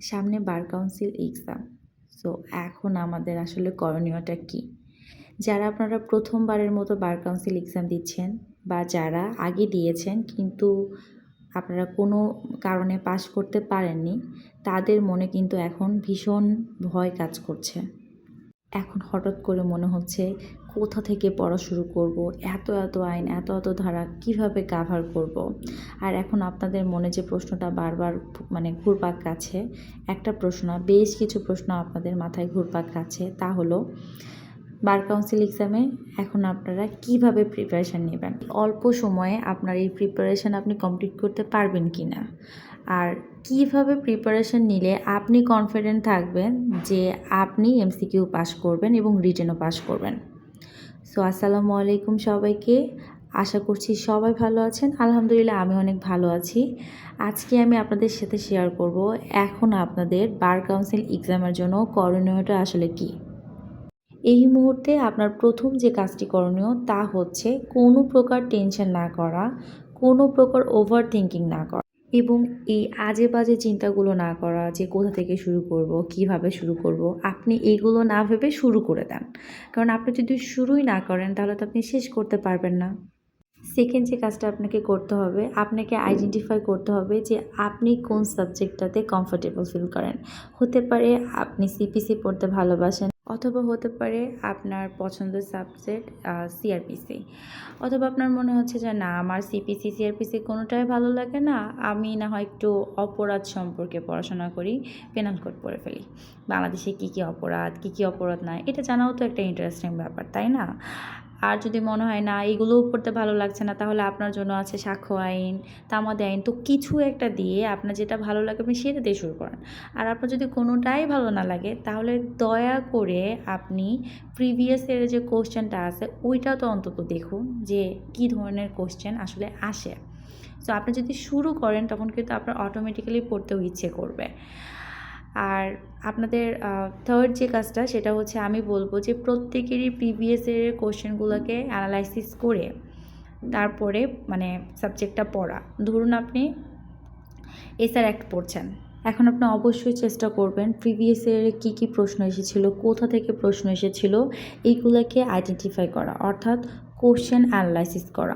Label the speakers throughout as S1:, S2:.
S1: সামনে bar council exam. So এখন আমাদের আসলে করণীয়টা কী? যারা আপনারা প্রথমবারের মতো বার কাউন্সিল এক্সাম দিচ্ছেন বা যারা আগে দিয়েছেন কিন্তু আপনারা কোনো কারণে পাশ করতে পারেননি, তাদের মনে কিন্তু এখন ভীষণ ভয় কাজ করছে। এখন হঠাৎ করে মনে হচ্ছে কোথা থেকে পড়া শুরু করব, এত আইন, এত ধারা কিভাবে কাভার করব। আর এখন আপনাদের মনে যে প্রশ্নটা বারবার মানে ঘুরপাক খাচ্ছে, একটা প্রশ্ন না, বেশ কিছু প্রশ্ন আপনাদের মাথায় ঘুরপাক খাচ্ছে, তা হলো বার কাউন্সিল এক্সামে এখন আপনারা কিভাবে প্রিপারেশান নেবেন, অল্প সময়ে আপনার এই প্রিপারেশান আপনি কমপ্লিট করতে পারবেন কি না, আর কিভাবে প্রিপারেশান নিলে আপনি কনফিডেন্ট থাকবেন যে আপনি এমসিকিউ পাস করবেন এবং রিটেনও পাস করবেন। সো আসসালামু আলাইকুম সবাইকে, আশা করছি সবাই ভালো আছেন। আলহামদুলিল্লাহ আমি অনেক ভালো আছি। আজকে আমি আপনাদের সাথে শেয়ার করব এখন আপনাদের বার কাউন্সিল এক্সামের জন্য করণীয়টা আসলে কী। এই মুহূর্তে আপনার প্রথম যে কাজটি করণীয় তা হচ্ছে কোনো প্রকার টেনশন না করা, কোনো প্রকার ওভার থিঙ্কিং না করা এবং এই আজে বাজে চিন্তাগুলো না করা যে কোথা থেকে শুরু করব, কিভাবে শুরু করব, আপনি এইগুলো না ভেবে শুরু করে দেন। কারণ আপনি যদি শুরুই না করেন তাহলে তো আপনি শেষ করতে পারবেন না। সেকেন্ড যে কাজটা আপনাকে করতে হবে, আপনাকে আইডেন্টিফাই করতে হবে যে আপনি কোন সাবজেক্টটাতে কমফোর্টেবল ফিল করেন। হতে পারে আপনি সিপিসি পড়তে ভালোবাসেন, অথবা হতে পারে আপনার পছন্দের সাবজেক্ট সিআরপিসি, অথবা আপনার মনে হচ্ছে যে না আমার সিপিসি সিআরপিসি কোনোটাই ভালো লাগে না, আমি না হয় একটু অপরাধ সম্পর্কে পড়াশোনা করি, পেনাল কোড পড়ে ফেলি, বাংলাদেশে কী অপরাধ কী অপরাধ না, এটা জানাও তো একটা ইন্টারেস্টিং ব্যাপার, তাই না? আর যদি মনে হয় না এগুলোও পড়তে ভালো লাগছে না, তাহলে আপনার জন্য আছে সাক্ষ্য আইন, তামাদি আইন, তো কিছু একটা দিয়ে আপনার যেটা ভালো লাগে আপনি সেটা দিয়ে শুরু করেন। আর আপনার যদি কোনোটাই ভালো না লাগে তাহলে দয়া করে আপনি প্রিভিয়াস ইয়ারের যে কোশ্চেনটা আছে ওইটাও তো অন্তত দেখুন যে কী ধরনের কোশ্চেন আসলে আসে। সো আপনি যদি শুরু করেন তখন কিন্তু আপনার অটোমেটিক্যালি পড়তেও ইচ্ছে করবে। আর আপনাদের থার্ড যে কাজটা সেটা হচ্ছে আমি বলবো যে প্রত্যেকেরই প্রিভিয়াস ইয়ারের কোশ্চেনগুলোকে অ্যানালাইসিস করে তারপরে মানে সাবজেক্টটা পড়া। ধরুন আপনি এসআর অ্যাক্ট পড়ছেন, এখন আপনি অবশ্যই চেষ্টা করবেন প্রিভিয়াস ইয়ারে কী প্রশ্ন এসেছিলো, কোথা থেকে প্রশ্ন এসেছিলো এইগুলোকে আইডেন্টিফাই করা, অর্থাৎ কোশ্চেন অ্যানালাইসিস করা।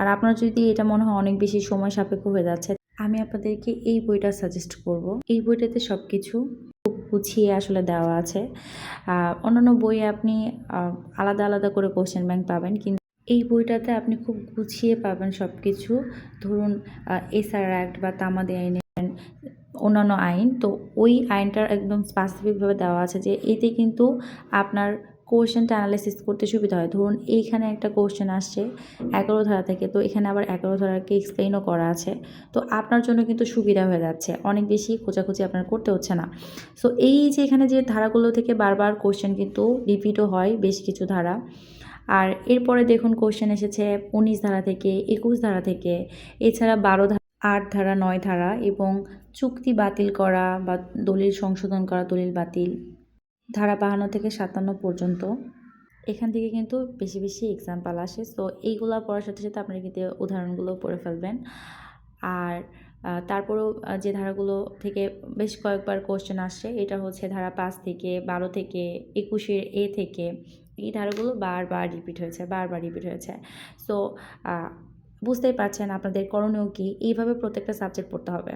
S1: আর আপনার যদি এটা মনে হয় অনেক বেশি সময় সাপেক্ষ হয়ে যাচ্ছে, আমি আপনাদেরকে এই বইটা সাজেস্ট করব। এই বইটাতে সব কিছু খুব গুছিয়ে আসলে দেওয়া আছে। অন্যান্য বইয়ে আপনি আলাদা আলাদা করে কোশ্চেন ব্যাংক পাবেন, কিন্তু এই বইটাতে আপনি খুব গুছিয়ে পাবেন সব কিছু। ধরুন এসআর অ্যাক্ট বা তামাদি আইনের অন্যান্য আইন, তো ওই আইনটার একদম স্পেসিফিকভাবে দেওয়া আছে যে এতে কিন্তু আপনার কোশ্চেনটা অ্যানালাইসিস করতে সুবিধা হয়। ধরুন এইখানে একটা কোশ্চেন আসছে 11 ধারা থেকে, তো এখানে আবার 11 ধারাকে এক্সপ্লেইনও করা আছে, তো আপনার জন্য কিন্তু সুবিধা হয়ে যাচ্ছে, অনেক বেশি খোঁজাখুঁজি আপনার করতে হচ্ছে না। সো এই যে এখানে যে ধারাগুলো থেকে বারবার কোশ্চেন কিন্তু রিপিটও হয় বেশ কিছু ধারা। আর এরপরে দেখুন কোশ্চেন এসেছে 19 ধারা থেকে, 21 ধারা থেকে, এছাড়া 12 ধারা, 8 ধারা, 9 ধারা এবং চুক্তি বাতিল করা বা দলিল সংশোধন করা, দলিল বাতিল, ধারা 52 থেকে 57 পর্যন্ত। এখান থেকে কিন্তু বেশি বেশি এক্সাম্পল আসে। সো এইগুলা পড়ার সাথে সাথে আপনারা কিন্তু উদাহরণগুলো পড়ে ফেলবেন। আর তারপরেও যে ধারাগুলো থেকে বেশ কয়েকবার কোশ্চেন আসছে, এটা হচ্ছে ধারা 5 থেকে, 12 থেকে, 21 এ থেকে, এই ধারাগুলো বারবার রিপিট হয়েছে। সো বুঝতেই পারছেন আপনাদের করণীয় কী, এইভাবে প্রত্যেকটা সাবজেক্ট পড়তে হবে।